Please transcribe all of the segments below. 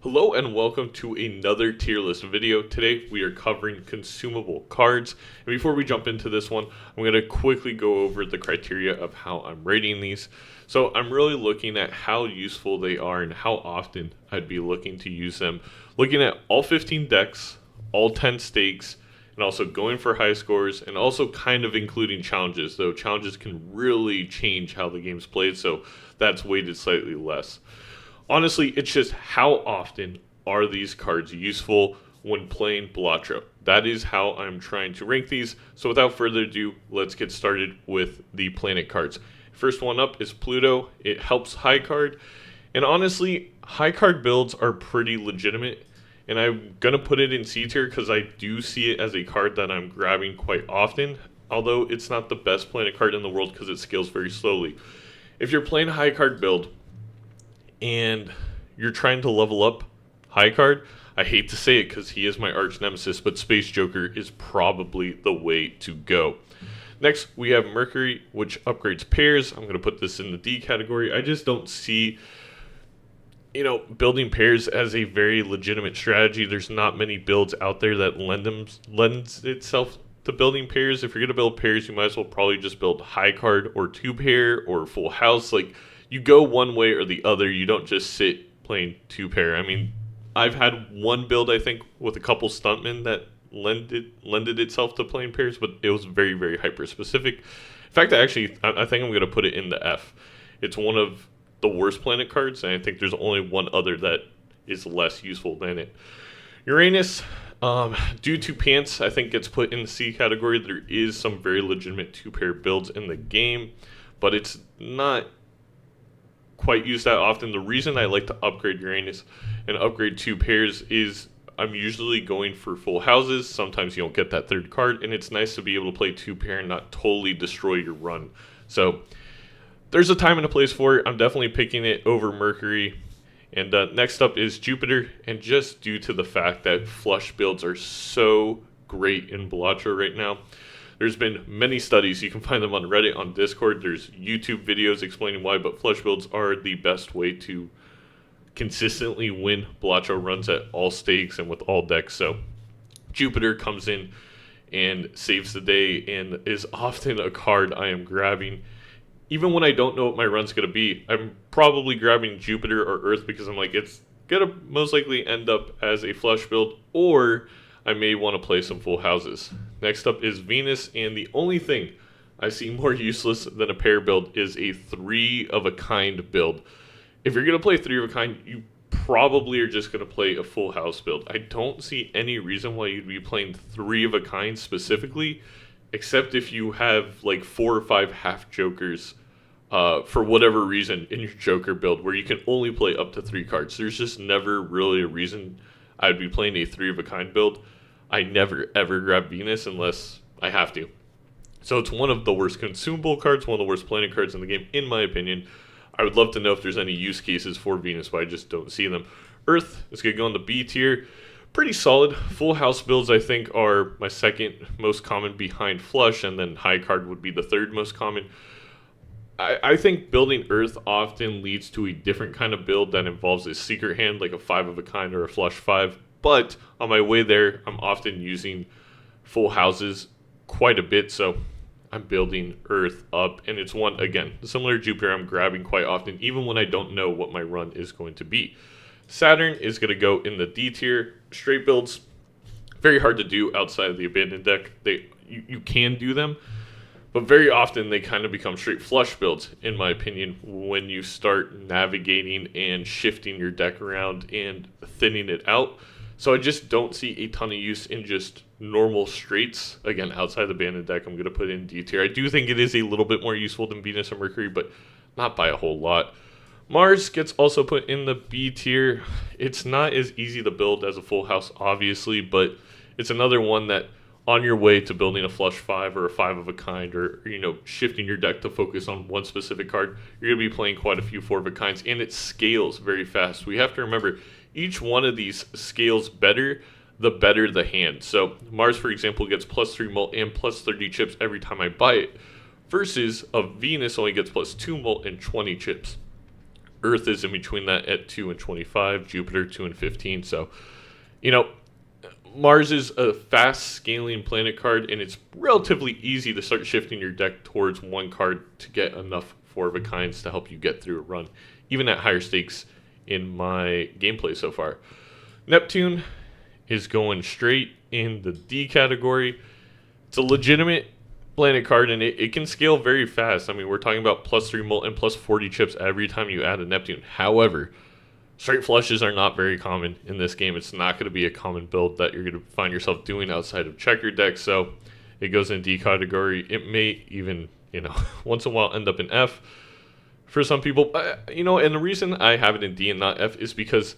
Hello and welcome to another tier list video. Today we are covering consumable cards. And before we jump into this one, I'm going to quickly go over the criteria of how I'm rating these. So I'm really looking at how useful they are and how often I'd be looking to use them. Looking at all 15 decks, all 10 stakes, and also going for high scores, and also kind of including challenges, though challenges can really change how the game's played, so that's weighted slightly less. Honestly, it's just how often are these cards useful when playing Balatro. That is how I'm trying to rank these. So without further ado, let's get started with the planet cards. First one up is Pluto. It helps high card. And honestly, high card builds are pretty legitimate. And I'm going to put it in C tier because I do see it as a card that I'm grabbing quite often. Although it's not the best planet card in the world because it scales very slowly. If you're playing a high card build, and you're trying to level up high card, I hate to say it because he is my arch nemesis, but Space Joker is probably the way to go. Next, we have Mercury, which upgrades pairs. I'm going to put this in the D category. I just don't see, building pairs as a very legitimate strategy. There's not many builds out there that lends itself to building pairs. If you're going to build pairs, you might as well probably just build high card or two pair or full house. You go one way or the other. You don't just sit playing two pair. I mean, I've had one build, I think, with a couple stuntmen that lended itself to playing pairs, but it was very, very hyper specific. In fact, I think I'm going to put it in the F. It's one of the worst planet cards, and I think there's only one other that is less useful than it. Uranus, due to pants, I think gets put in the C category. There is some very legitimate two pair builds in the game, but it's not quite used that often. The reason I like to upgrade Uranus and upgrade two pairs is I'm usually going for full houses. Sometimes you don't get that third card, and it's nice to be able to play two pair and not totally destroy your run. So there's a time and a place for it. I'm definitely picking it over Mercury. And next up is Jupiter, and just due to the fact that flush builds are so great in Balatro right now, there's been many studies. You can find them on Reddit, on Discord. There's YouTube videos explaining why, but flush builds are the best way to consistently win Balatro runs at all stakes and with all decks. So Jupiter comes in and saves the day and is often a card I am grabbing. Even when I don't know what my run's going to be, I'm probably grabbing Jupiter or Earth because I'm like, it's going to most likely end up as a flush build, or I may want to play some full houses. Next up is Venus, and the only thing I see more useless than a pair build is a three of a kind build. If you're going to play three of a kind, you probably are just going to play a full house build. I don't see any reason why you'd be playing three of a kind specifically, except if you have like 4 or 5 half jokers for whatever reason in your Joker build where you can only play up to 3 cards. There's just never really a reason I'd be playing a three of a kind build. I never ever grab Venus unless I have to. So it's one of the worst consumable cards, one of the worst planet cards in the game, in my opinion. I would love to know if there's any use cases for Venus, but I just don't see them. Earth is going to go in the B tier. Pretty solid. Full house builds, I think, are my second most common behind flush, and then high card would be the third most common. I think building Earth often leads to a different kind of build that involves a secret hand, like a 5 of a kind or a flush 5. But on my way there, I'm often using full houses quite a bit, so I'm building Earth up. And it's one, again, similar to Jupiter, I'm grabbing quite often, even when I don't know what my run is going to be. Saturn is going to go in the D tier. Straight builds, very hard to do outside of the Abandoned deck. You can do them, but very often they kind of become straight flush builds, in my opinion, when you start navigating and shifting your deck around and thinning it out. So I just don't see a ton of use in just normal straights. Again, outside the Abandoned deck, I'm going to put in D tier. I do think it is a little bit more useful than Venus or Mercury, but not by a whole lot. Mars gets also put in the B tier. It's not as easy to build as a full house, obviously, but it's another one that on your way to building a flush 5 or a 5 of a kind, or shifting your deck to focus on one specific card, you're going to be playing quite a few 4 of a kinds, and it scales very fast. We have to remember, each one of these scales better the better the hand. So Mars, for example, gets +3 mult and +30 chips every time I buy it, versus a Venus only gets +2 mult and 20 chips. Earth is in between that at 2 and 25, Jupiter 2 and 15. So, you know, Mars is a fast scaling planet card, and it's relatively easy to start shifting your deck towards one card to get enough 4 of a kinds to help you get through a run, even at higher stakes in my gameplay so far. Neptune is going straight in the D category. It's a legitimate planet card, and it can scale very fast. I mean, we're talking about +3 mult and +40 chips every time you add a Neptune. However, straight flushes are not very common in this game. It's not going to be a common build that you're going to find yourself doing outside of checker decks, so it goes in D category. It may even, once in a while end up in F for some people. And the reason I have it in D and not F is because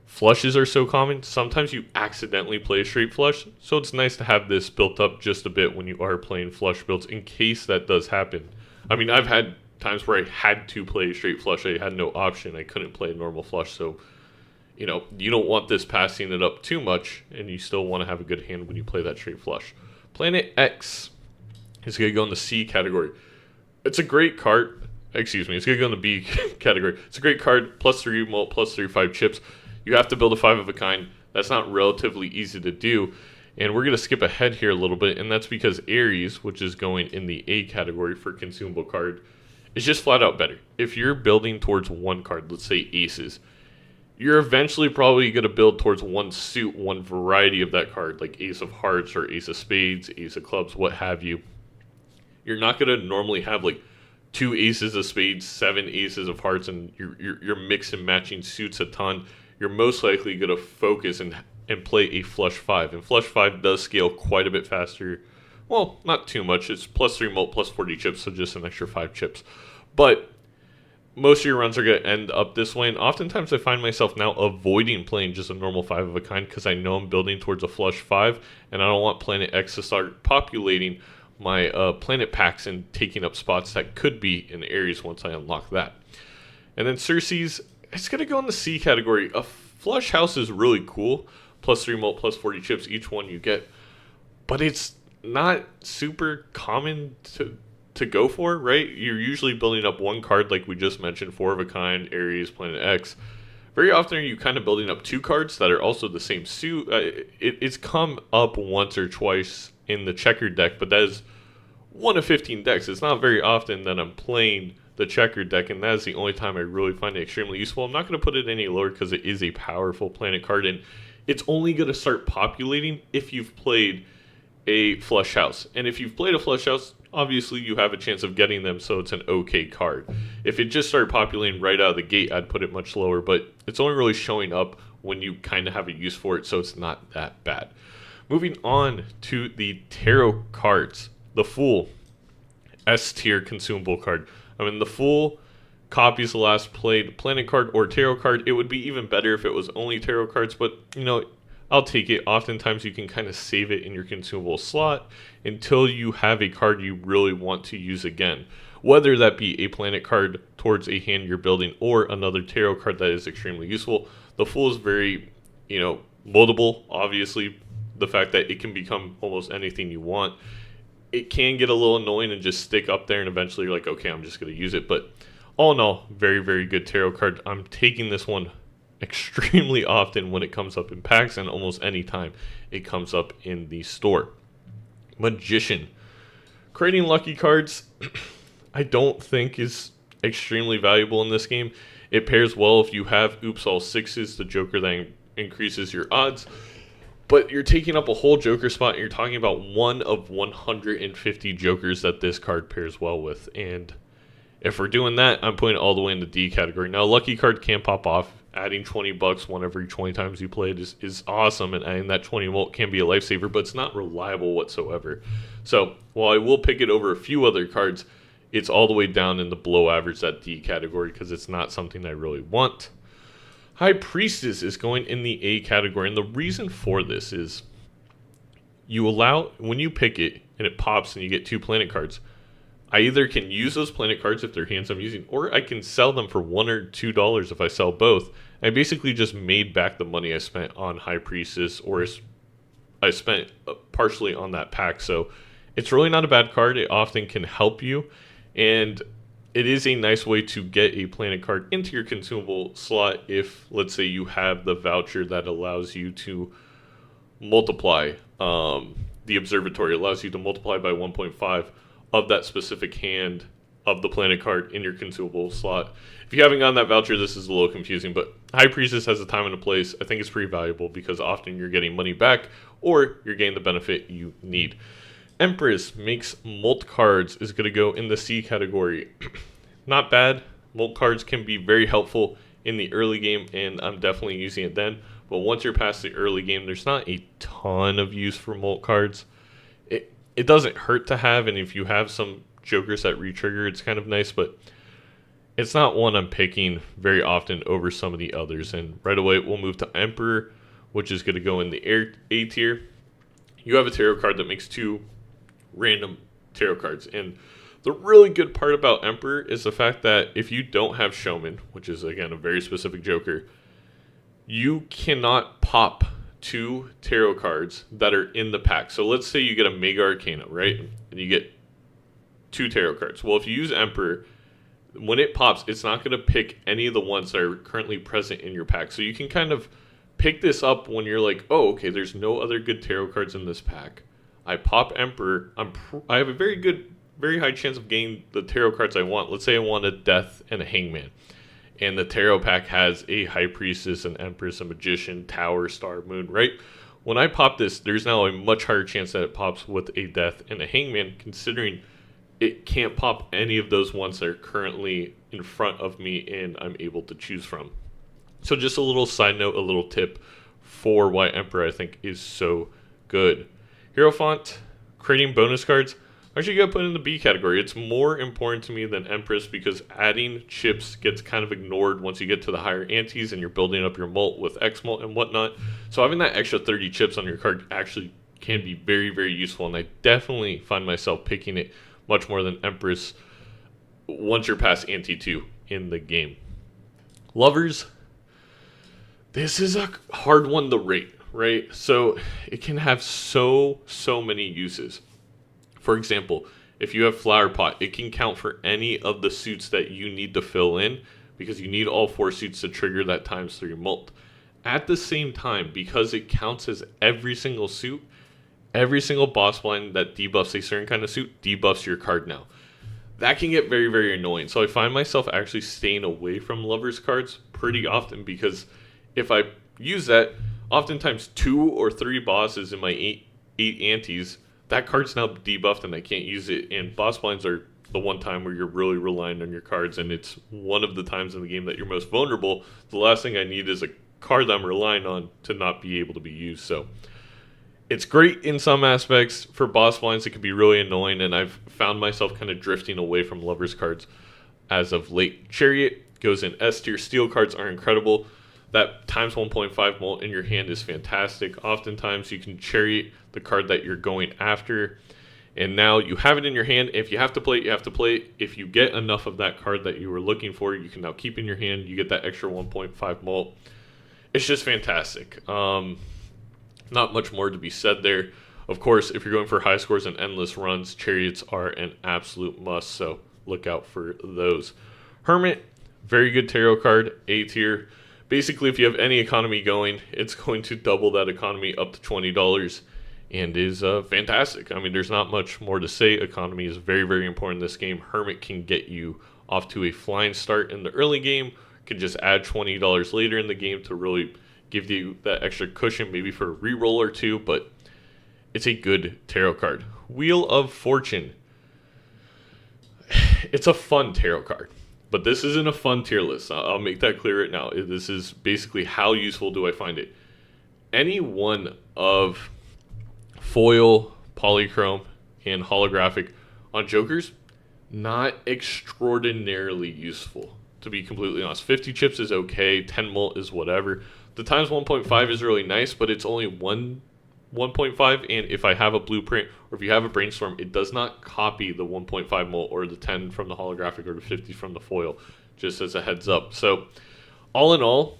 flushes are so common. Sometimes you accidentally play a straight flush, so it's nice to have this built up just a bit when you are playing flush builds in case that does happen. I mean, I've had times where I had to play a straight flush. I had no option. I couldn't play a normal flush. So, you don't want this passing it up too much, and you still want to have a good hand when you play that straight flush. Planet X is going to go in the C category. It's a great card. Excuse me. It's going to go in the B category. It's a great card. +3 mult, +35 chips. You have to build a 5 of a kind. That's not relatively easy to do. And we're going to skip ahead here a little bit, and that's because Ares, which is going in the A category for consumable card, is just flat out better. If you're building towards one card, let's say aces, you're eventually probably going to build towards one suit, one variety of that card, like ace of hearts or ace of spades, ace of clubs, what have you. You're not going to normally have like 2 aces of spades, 7 aces of hearts, and you're mix and matching suits a ton. You're most likely going to focus and play a flush 5. And flush 5 does scale quite a bit faster. Well, not too much. It's +3 mult, +40 chips, so just an extra 5 chips. But most of your runs are going to end up this way, and oftentimes I find myself now avoiding playing just a normal 5 of a kind because I know I'm building towards a flush 5, and I don't want Planet X to start populating my planet packs and taking up spots that could be in Aries once I unlock that. And then Circe's, it's going to go in the C category. A flush house is really cool. +3 mult, +40 chips, each one you get. But it's not super common to go for, right? You're usually building up one card like we just mentioned, 4 of a kind, Aries, Planet X. Very often are you kind of building up 2 cards that are also the same suit. It's come up once or twice in the checkered deck, but that is 1 of 15 decks. It's not very often that I'm playing the checkered deck, and that is the only time I really find it extremely useful. I'm not going to put it any lower because it is a powerful planet card, and it's only going to start populating if you've played a flush house. And if you've played a flush house, obviously you have a chance of getting them, so it's an okay card. If it just started populating right out of the gate, I'd put it much lower, but it's only really showing up when you kind of have a use for it, so it's not that bad. Moving on to the tarot cards. The Fool, S tier consumable card. I mean, the Fool copies the last played planet card or tarot card. It would be even better if it was only tarot cards, but I'll take it. Oftentimes you can kind of save it in your consumable slot until you have a card you really want to use again. Whether that be a planet card towards a hand you're building or another tarot card that is extremely useful. The Fool is very, moldable. Obviously, the fact that it can become almost anything you want. It can get a little annoying and just stick up there, and eventually you're like, okay, I'm just going to use it. But all in all, very, very good tarot card. I'm taking this one extremely often when it comes up in packs, and almost any time it comes up in the store. Magician. Creating lucky cards, I don't think is extremely valuable in this game. It pairs well if you have Oops All Sixes, the Joker that increases your odds. But you're taking up a whole Joker spot, and you're talking about 1 of 150 Jokers that this card pairs well with. And if we're doing that, I'm putting it all the way in the D category. Now, a lucky card can pop off. Adding $20 one every 20 times you play it is awesome, and adding that 20 mult can be a lifesaver, but it's not reliable whatsoever. So, while I will pick it over a few other cards, it's all the way down in the below average, that D category, because it's not something I really want. High Priestess is going in the A category, and the reason for this is you allow, when you pick it and it pops and you get 2 planet cards, I either can use those planet cards if they're hands I'm using, or I can sell them for $1 or $2 if I sell both. I basically just made back the money I spent on High Priestess, or I spent partially on that pack. So it's really not a bad card. It often can help you. And it is a nice way to get a planet card into your consumable slot if, let's say, you have the voucher that allows you to multiply the observatory. It allows you to multiply by 1.5 of that specific hand of the planet card in your consumable slot. If you haven't gotten that voucher, this is a little confusing, but High Priestess has a time and a place. I think it's pretty valuable because often you're getting money back or you're getting the benefit you need. Empress makes Molt cards is going to go in the C category. Not bad. Molt cards can be very helpful in the early game, and I'm definitely using it then. But once you're past the early game, there's not a ton of use for Molt cards. It doesn't hurt to have, and if you have some jokers that retrigger, it's kind of nice, but it's not one I'm picking very often over some of the others. And right away, we'll move to Emperor, which is going to go in the A tier. You have a tarot card that makes 2 random tarot cards, and the really good part about Emperor is the fact that if you don't have Showman, which is again a very specific joker, you cannot pop 2 tarot cards that are in the pack. So let's say you get a Mega Arcana, right? And you get 2 tarot cards. Well, if you use Emperor, when it pops, it's not going to pick any of the ones that are currently present in your pack. So you can kind of pick this up when you're like, oh, okay, there's no other good tarot cards in this pack. I pop Emperor. I have a very high chance of getting the tarot cards I want. Let's say I want a Death and a Hangman. And the tarot pack has a High Priestess, an Empress, a Magician, Tower, Star, Moon, right? When I pop this, there's now a much higher chance that it pops with a Death and a Hangman, considering it can't pop any of those ones that are currently in front of me and I'm able to choose from. So just a little side note, a little tip for why Emperor I think is so good. Hierophant, creating bonus cards. Actually, you got to put in the B category. It's more important to me than Empress because adding chips gets kind of ignored once you get to the higher antes and you're building up your Molt with X Molt and whatnot. So having that extra 30 chips on your card actually can be very, very useful, and I definitely find myself picking it much more than Empress once you're past ante 2 in the game. Lovers, this is a hard one to rate, right? So it can have so many uses. For example, if you have Flower Pot, it can count for any of the suits that you need to fill in because you need all 4 suits to trigger that ×3 Molt. At the same time, because it counts as every single suit, every single boss blind that debuffs a certain kind of suit debuffs your card now. That can get very, very annoying. So I find myself actually staying away from Lovers cards pretty often because if I use that, oftentimes 2 or 3 bosses in my 8 antes, that card's now debuffed and I can't use it. And boss blinds are the one time where you're really relying on your cards, and it's one of the times in the game that you're most vulnerable. The last thing I need is a card that I'm relying on to not be able to be used. So it's great in some aspects. For boss blinds, it can be really annoying, and I've found myself kind of drifting away from Lovers cards as of late. Chariot goes in S tier. Steel cards are incredible. That ×1.5 Molt in your hand is fantastic. Oftentimes you can Chariot the card that you're going after, and now you have it in your hand. If you have to play it, you have to play it. If you get enough of that card that you were looking for, you can now keep in your hand. You get that extra 1.5 Molt. It's just fantastic. Not much more to be said there. Of course, if you're going for high scores and endless runs, Chariots are an absolute must, so look out for those. Hermit, very good tarot card, A tier. Basically, if you have any economy going, it's going to double that economy up to $20 and is fantastic. I mean, there's not much more to say. Economy is very, very important in this game. Hermit can get you off to a flying start in the early game, can just add $20 later in the game to really give you that extra cushion, maybe for a reroll or 2, but it's a good tarot card. Wheel of Fortune. It's a fun tarot card, but this isn't a fun tier list. I'll make that clear right now. This is basically how useful do I find it. Any one of foil, polychrome, and holographic on jokers, not extraordinarily useful, to be completely honest. 50 chips is okay, 10 Molt is whatever. The ×1.5 is really nice, but it's only 1.5, and if I have a blueprint or if you have a brainstorm, it does not copy the 1.5 Molt or the 10 from the holographic or the 50 from the foil, just as a heads up. So all in all,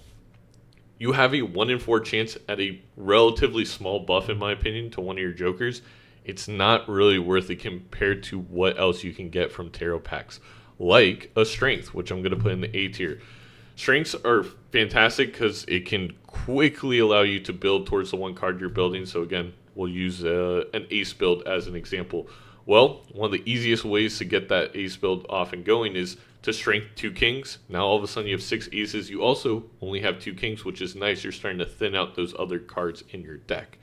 you have a 1 in 4 chance at a relatively small buff, in my opinion, to one of your jokers. It's not really worth it compared to what else you can get from tarot packs. like a Strength, which I'm going to put in the A tier. Strengths are fantastic because it can quickly allow you to build towards the one card you're building. So again, we'll use an ace build as an example. Well, one of the easiest ways to get that ace build off and going is to strength 2 kings. Now all of a sudden you have 6 aces. You also only have 2 kings, which is nice. You're starting to thin out those other cards in your deck.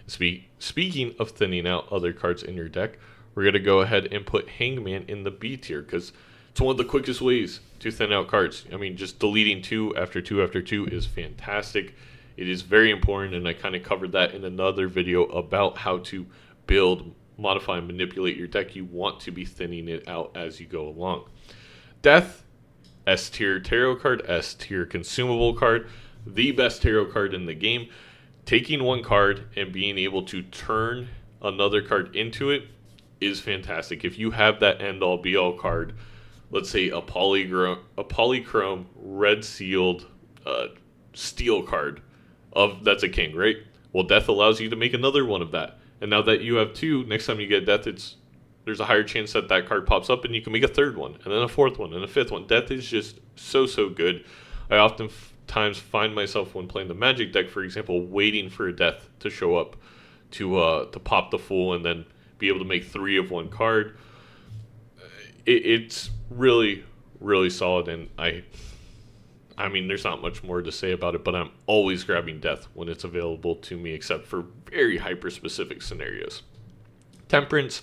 Speaking of thinning out other cards in your deck, we're going to go ahead and put Hangman in the B tier because it's one of the quickest ways to thin out cards. I mean, just deleting 2 after 2 after 2 is fantastic. It is very important, and I kind of covered that in another video about how to build, modify, and manipulate your deck. You want to be thinning it out as you go along. Death, S tier tarot card, S tier consumable card, the best tarot card in the game. Taking one card and being able to turn another card into it is fantastic. If you have that end-all be-all card, let's say a polychrome red sealed steel card that's a king, right? Well, Death allows you to make another one of that. And now that you have 2, next time you get Death, there's a higher chance that that card pops up and you can make a 3rd one, and then a 4th one, and a 5th one. Death is just so good. I oftentimes find myself when playing the Magic deck, for example, waiting for a Death to show up to pop the Fool and then be able to make 3 of one card. It's really solid, and I mean, there's not much more to say about it, but I'm always grabbing Death when it's available to me, except for very hyper-specific scenarios. Temperance,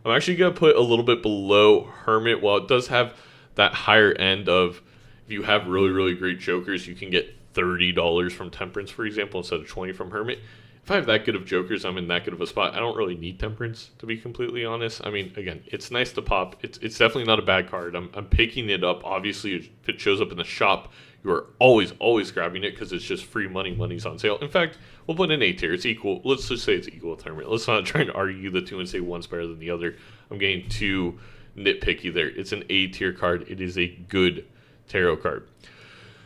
I'm actually going to put a little bit below Hermit. While it does have that higher end of, if you have really great jokers, you can get $30 from Temperance, for example, instead of $20 from Hermit. If I have that good of jokers, I'm in that good of a spot. I don't really need Temperance, to be completely honest. I mean, again, it's nice to pop. It's definitely not a bad card. I'm picking it up. Obviously, if it shows up in the shop, you are always grabbing it because it's just free money. Money's on sale. In fact, we'll put in A tier. It's equal. Let's just say it's equal with Hermit. Let's not try to argue the two and say one's better than the other. I'm getting too nitpicky there. It's an A tier card. It is a good tarot card.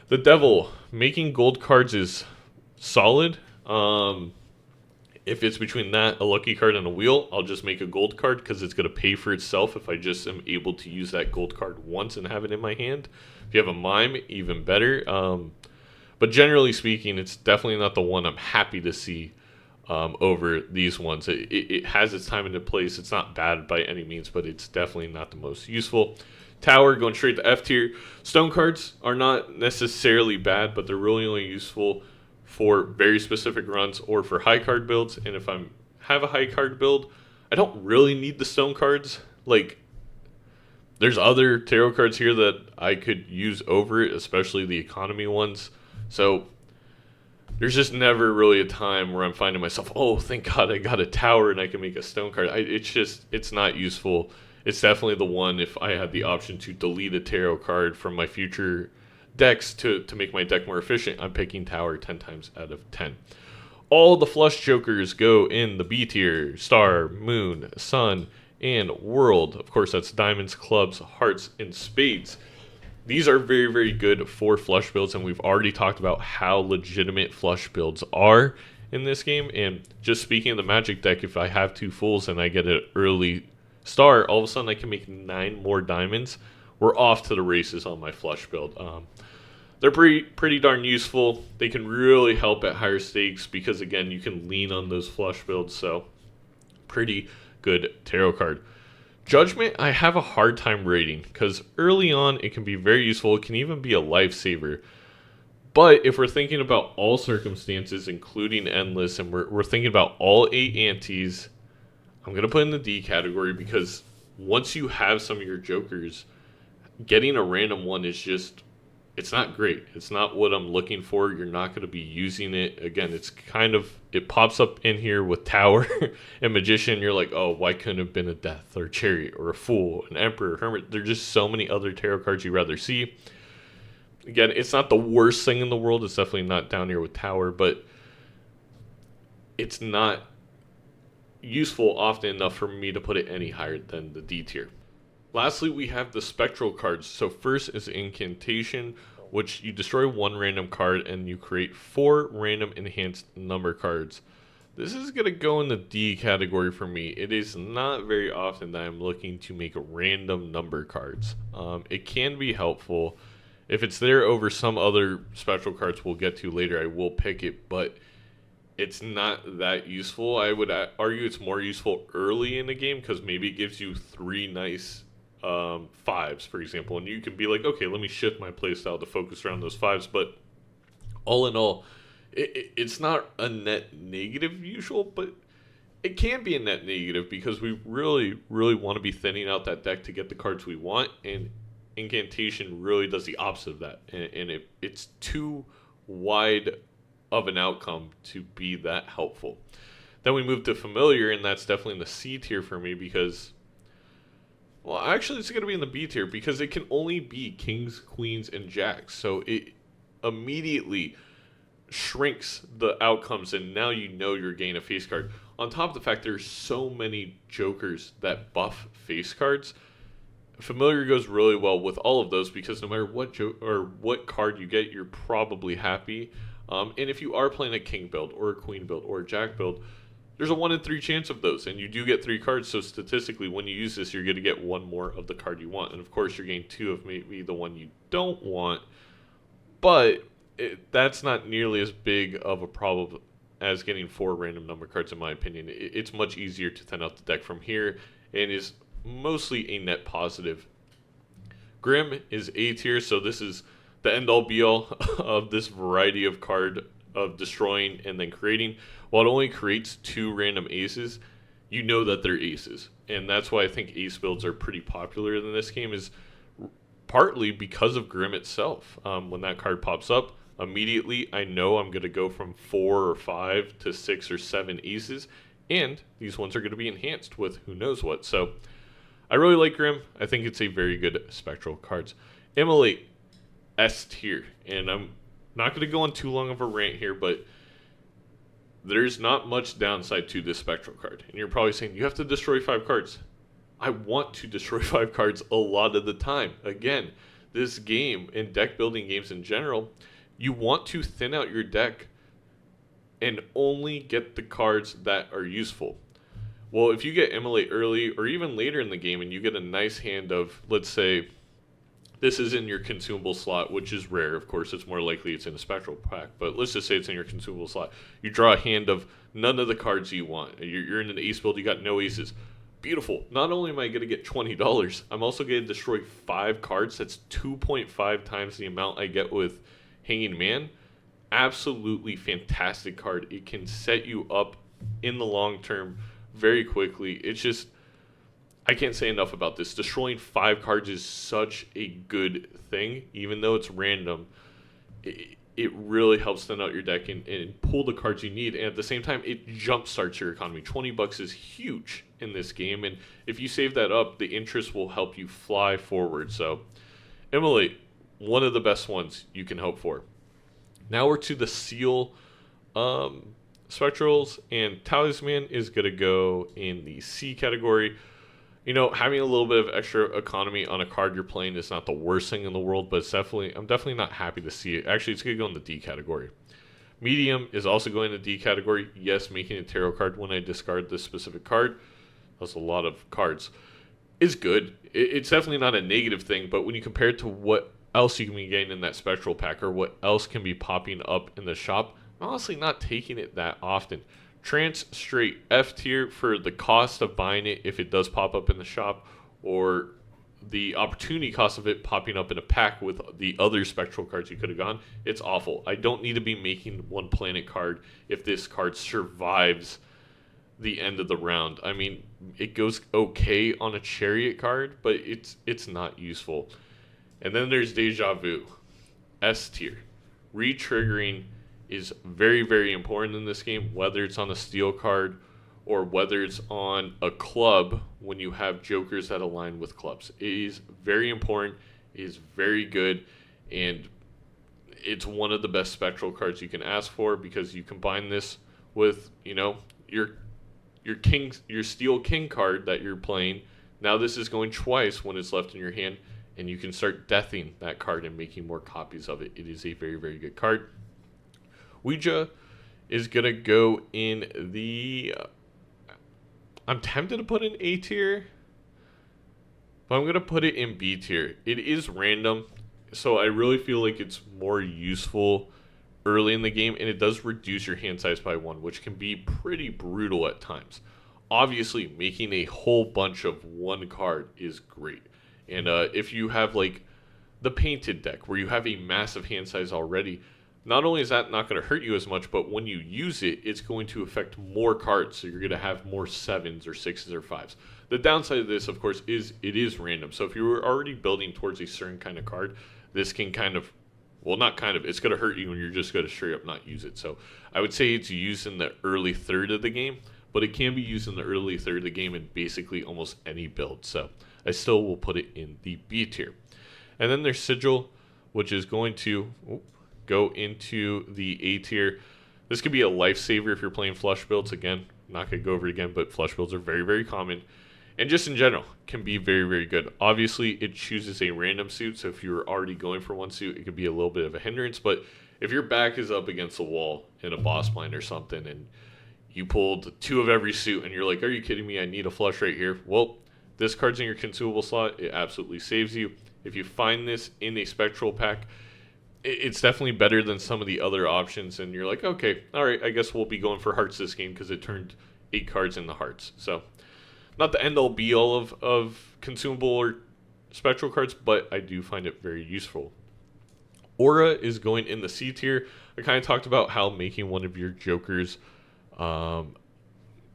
The Devil, making gold cards is solid. If it's between that, a lucky card, and a wheel, I'll just make a gold card because it's going to pay for itself if I just am able to use that gold card once and have it in my hand. If you have a mime, even better. But generally speaking, it's definitely not the one I'm happy to see over these ones. It has its time and its place. It's not bad by any means, but it's definitely not the most useful. Tower, going straight to F tier. Stone cards are not necessarily bad, but they're really only useful for very specific runs or for high card builds. And if I have a high card build, I don't really need the stone cards. Like, there's other tarot cards here that I could use over it, especially the economy ones. So there's just never really a time where I'm finding myself, oh, thank God I got a tower and I can make a stone card. It's not useful. It's definitely the one, if I had the option to delete a tarot card from my future decks to make my deck more efficient, I'm picking Tower 10 times out of 10. All the flush jokers go in the B tier. Star, Moon, Sun, and World. Of course, that's diamonds, clubs, hearts, and spades. These are very good for flush builds, and we've already talked about how legitimate flush builds are in this game. And just speaking of the Magic deck, if I have 2 Fools and I get an early Star, all of a sudden I can make 9 more diamonds. We're off to the races on my flush build. They're pretty darn useful. They can really help at higher stakes because, again, you can lean on those flush builds. So, pretty good tarot card. Judgment, I have a hard time rating because early on it can be very useful. It can even be a lifesaver. But if we're thinking about all circumstances, including Endless, and we're thinking about all 8 antes, I'm going to put in the D category because once you have some of your jokers, getting a random one is just, it's not great. It's not what I'm looking for. You're not going to be using it. Again, it's kind of, it pops up in here with Tower and Magician. You're like, oh, why couldn't it have been a Death or a Chariot or a Fool, an Emperor, Hermit? There's just so many other tarot cards you'd rather see. Again, it's not the worst thing in the world. It's definitely not down here with Tower, but it's not useful often enough for me to put it any higher than the D tier. Lastly, we have the Spectral Cards. So first is Incantation, which you destroy 1 random card and you create 4 random enhanced number cards. This is going to go in the D category for me. It is not very often that I'm looking to make random number cards. It can be helpful. If it's there over some other spectral cards we'll get to later, I will pick it, but it's not that useful. I would argue it's more useful early in the game because maybe it gives you 3 nice fives, for example, and you can be like, okay, let me shift my playstyle to focus around those fives. But all in all, it's not a net negative usual, but it can be a net negative because we really, really want to be thinning out that deck to get the cards we want, and Incantation really does the opposite of that, and it's too wide of an outcome to be that helpful. Then we move to Familiar, and that's definitely in the C tier for me because, well, actually it's going to be in the B tier because it can only be kings, queens, and jacks, so it immediately shrinks the outcomes, and now you know you're getting a face card. On top of the fact there's so many jokers that buff face cards, Familiar goes really well with all of those because no matter what card you get, you're probably happy. And if you are playing a king build or a queen build or a jack build, there's a 1 in 3 chance of those, and you do get 3 cards. So statistically, when you use this, you're going to get 1 more of the card you want, and of course, you're getting 2 of maybe the one you don't want. But that's not nearly as big of a problem as getting 4 random number cards, in my opinion. It's much easier to thin out the deck from here, and is mostly a net positive. Grim is A tier, so this is the end-all be-all of this variety of card of destroying and then creating. While it only creates 2 random aces, you know that they're aces, and that's why I think ace builds are pretty popular in this game, is partly because of Grim itself. When that card pops up, immediately I know I'm going to go from 4 or 5 to 6 or 7 aces, and these ones are going to be enhanced with who knows what. So I really like Grim. I think it's a very good Spectral Cards. Immolate, S tier, and I'm not going to go on too long of a rant here, but there's not much downside to this Spectral card. And you're probably saying, you have to destroy 5 cards. I want to destroy 5 cards a lot of the time. Again, this game and deck building games in general, you want to thin out your deck and only get the cards that are useful. Well, if you get Immolate early or even later in the game and you get a nice hand of, let's say, this is in your consumable slot, which is rare. Of course, it's more likely it's in a Spectral pack, but let's just say it's in your consumable slot. You draw a hand of none of the cards you want. You're in an ace build, you got no aces. Beautiful. Not only am I going to get $20, I'm also going to destroy 5 cards. That's 2.5 times the amount I get with Hanging Man. Absolutely fantastic card. It can set you up in the long term very quickly. It's just, I can't say enough about this. Destroying 5 cards is such a good thing, even though it's random. It really helps thin out your deck and pull the cards you need. And at the same time, it jumpstarts your economy. $20 is huge in this game. And if you save that up, the interest will help you fly forward. So, Immolate, one of the best ones you can hope for. Now we're to the Seal Spectrals, and Talisman is going to go in the C category. You know, having a little bit of extra economy on a card you're playing is not the worst thing in the world, but I'm definitely not happy to see it. Actually, it's going to go in the D category. Medium is also going in the D category. Yes, making a tarot card when I discard this specific card, that's a lot of cards, is good. It's definitely not a negative thing, but when you compare it to what else you can be getting in that Spectral pack or what else can be popping up in the shop, I'm honestly not taking it that often. Trance, straight F tier for the cost of buying it if it does pop up in the shop, or the opportunity cost of it popping up in a pack with the other Spectral cards you could have gone. It's awful. I don't need to be making one planet card if this card survives the end of the round. I mean, it goes okay on a Chariot card, but it's not useful. And then there's Deja Vu, S tier. Re-triggering is very, very important in this game, whether it's on a steel card or whether it's on a club when you have jokers that align with clubs. It is very important, it is very good, and it's one of the best Spectral cards you can ask for because you combine this with, you know, your steel king card that you're playing. Now this is going twice when it's left in your hand, and you can start deathing that card and making more copies of it. It is a very, very good card. Ouija is going to go in the... I'm tempted to put in A tier, but I'm going to put it in B tier. It is random, so I really feel like it's more useful early in the game, and it does reduce your hand size by 1, which can be pretty brutal at times. Obviously, making a whole bunch of 1 card is great. And if you have like the painted deck where you have a massive hand size already, not only is that not going to hurt you as much, but when you use it, it's going to affect more cards. So you're going to have more 7s or 6s or 5s. The downside of this, of course, is it is random. So if you were already building towards a certain kind of card, this can kind of, well, not kind of, it's going to hurt you and you're just going to straight up not use it. So I would say it's used in the early third of the game, but it can be used in the early third of the game in basically almost any build. So I still will put it in the B tier. And then there's Sigil, which is going to go into the A tier. This could be a lifesaver if you're playing flush builds. Again, I'm not going to go over it again, but flush builds are very, very common. And just in general, can be very, very good. Obviously, it chooses a random suit, so if you're already going for one suit, it could be a little bit of a hindrance. But if your back is up against the wall in a boss blind or something, and you pulled 2 of every suit, and you're like, are you kidding me? I need a flush right here. Well, this card's in your consumable slot. It absolutely saves you. If you find this in a Spectral pack, it's definitely better than some of the other options, and you're like, okay, all right, I guess we'll be going for hearts this game because it turned 8 cards into hearts. So not the end-all be-all of consumable or Spectral cards, but I do find it very useful. Aura is going in the C tier. I kind of talked about how making one of your jokers, foil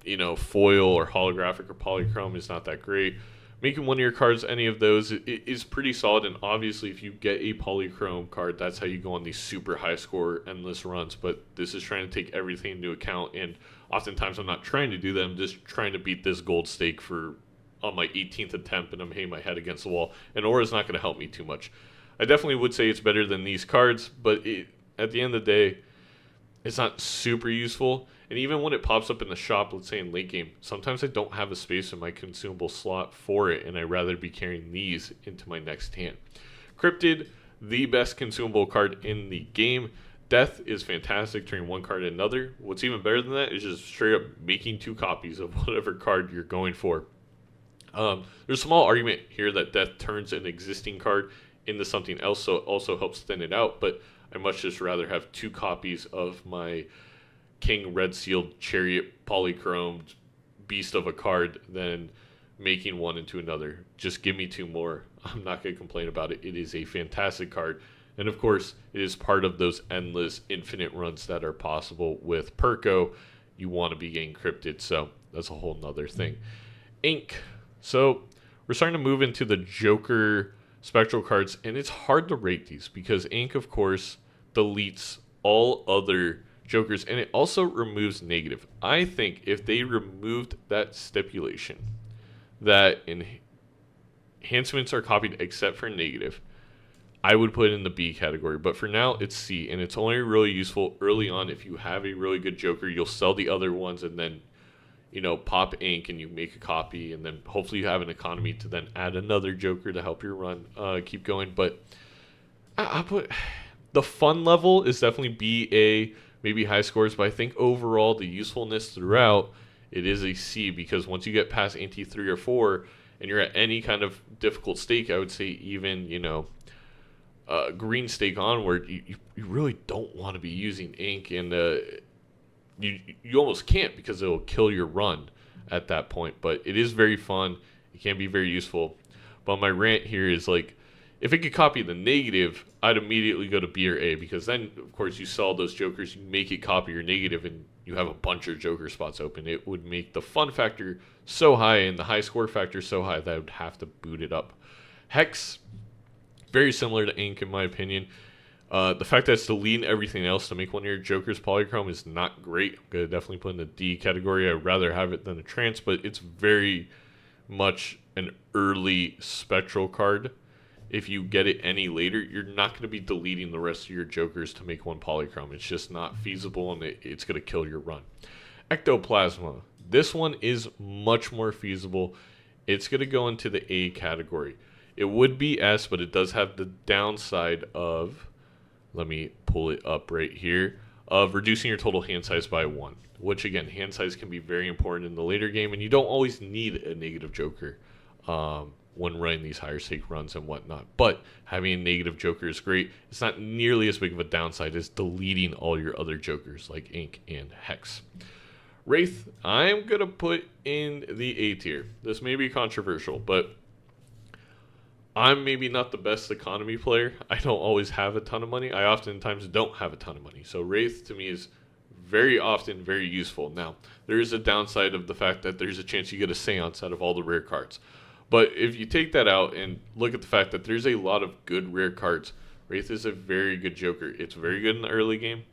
or holographic or polychrome is not that great. Making one of your cards, any of those, is pretty solid. And obviously, if you get a polychrome card, that's how you go on these super high score endless runs. But this is trying to take everything into account. And oftentimes, I'm not trying to do that. I'm just trying to beat this gold stake on my 18th attempt, and I'm hitting my head against the wall. And Aura's not going to help me too much. I definitely would say it's better than these cards, but at the end of the day, it's not super useful. And even when it pops up in the shop, let's say in late game, sometimes I don't have a space in my consumable slot for it, and I'd rather be carrying these into my next hand. Cryptid, the best consumable card in the game. Death is fantastic, turning one card into another. What's even better than that is just straight up making 2 copies of whatever card you're going for. There's a small argument here that Death turns an existing card into something else, so it also helps thin it out, but I much just rather have 2 copies of my King Red Sealed Chariot polychromed beast of a card than making one into another. Just give me 2 more. I'm not going to complain about it. It is a fantastic card. And of course, it is part of those endless infinite runs that are possible with Perko. You want to be getting cryptid, so that's a whole nother thing. Ink. So we're starting to move into the Joker Spectral cards, and it's hard to rate these because Ink, of course, deletes all other Jokers, and it also removes negative. I think if they removed that stipulation that enhancements are copied except for negative, I would put it in the B category. But for now, it's C, and it's only really useful early on. If you have a really good Joker, you'll sell the other ones and then, pop Ink and you make a copy, and then hopefully you have an economy to then add another Joker to help your run keep going. But I put the fun level is definitely B, A, maybe high scores, but I think overall the usefulness throughout, it is a C, because once you get past ante 3 or 4 and you're at any kind of difficult stake, I would say even, green stake onward, you really don't want to be using Ink, and you almost can't because it'll kill your run at that point. But it is very fun. It can be very useful. But my rant here is like, if it could copy the negative, I'd immediately go to B or A, because then, of course, you sell those Jokers, you make it copy your negative, and you have a bunch of Joker spots open. It would make the fun factor so high and the high score factor so high that I would have to boot it up. Hex, very similar to Ink in my opinion. The fact that it's deleting everything else to make one of your Jokers polychrome is not great. I'm going to definitely put in the D category. I'd rather have it than a trance, but it's very much an early Spectral card. If you get it any later, you're not going to be deleting the rest of your Jokers to make one polychrome. It's just not feasible, and it's going to kill your run. Ectoplasma. This one is much more feasible. It's going to go into the A category. It would be S, but it does have the downside of, let me pull it up right here. of reducing your total hand size by 1, which again, hand size can be very important in the later game, and you don't always need a negative joker when running these higher stake runs and whatnot. But having a negative joker is great. It's not nearly as big of a downside as deleting all your other jokers like Ink and Hex. Wraith, I'm going to put in the A tier. This may be controversial, but I'm maybe not the best economy player. I don't always have a ton of money. I oftentimes don't have a ton of money. So Wraith to me is very often very useful. Now, there is a downside of the fact that there's a chance you get a seance out of all the rare cards. But if you take that out and look at the fact that there's a lot of good rare cards, Wraith is a very good joker. It's very good in the early game.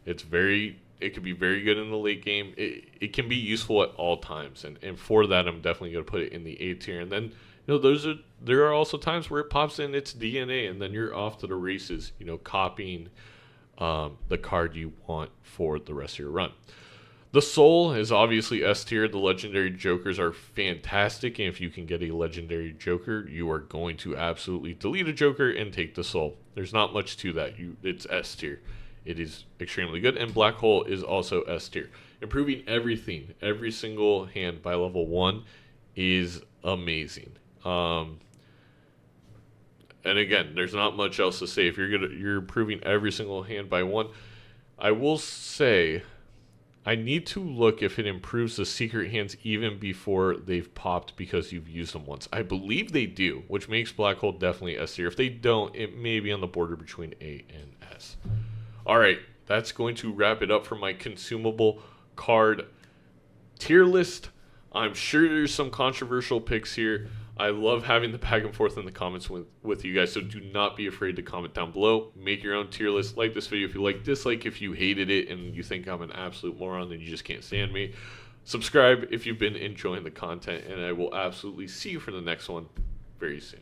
It could be very good in the late game. It can be useful at all times. And for that, I'm definitely going to put it in the A tier. And then, there are also times where it pops in its DNA, and then you're off to the races, copying the card you want for the rest of your run. The Soul is obviously S tier. The legendary jokers are fantastic, and if you can get a legendary joker, you are going to absolutely delete a joker and take the Soul. There's not much to that. It's S tier. It is extremely good, and Black Hole is also S tier. Improving everything, every single hand by level 1 is amazing. And again, there's not much else to say. If you're improving every single hand by 1, I will say I need to look if it improves the secret hands even before they've popped because you've used them once. I believe they do, which makes Black Hole definitely S tier. If they don't, it may be on the border between A and S. All right, that's going to wrap it up for my consumable card tier list. I'm sure there's some controversial picks here. I love having the back and forth in the comments with you guys, so do not be afraid to comment down below. Make your own tier list. Like this video if you like, dislike if you hated it and you think I'm an absolute moron and you just can't stand me. Subscribe if you've been enjoying the content, and I will absolutely see you for the next one very soon.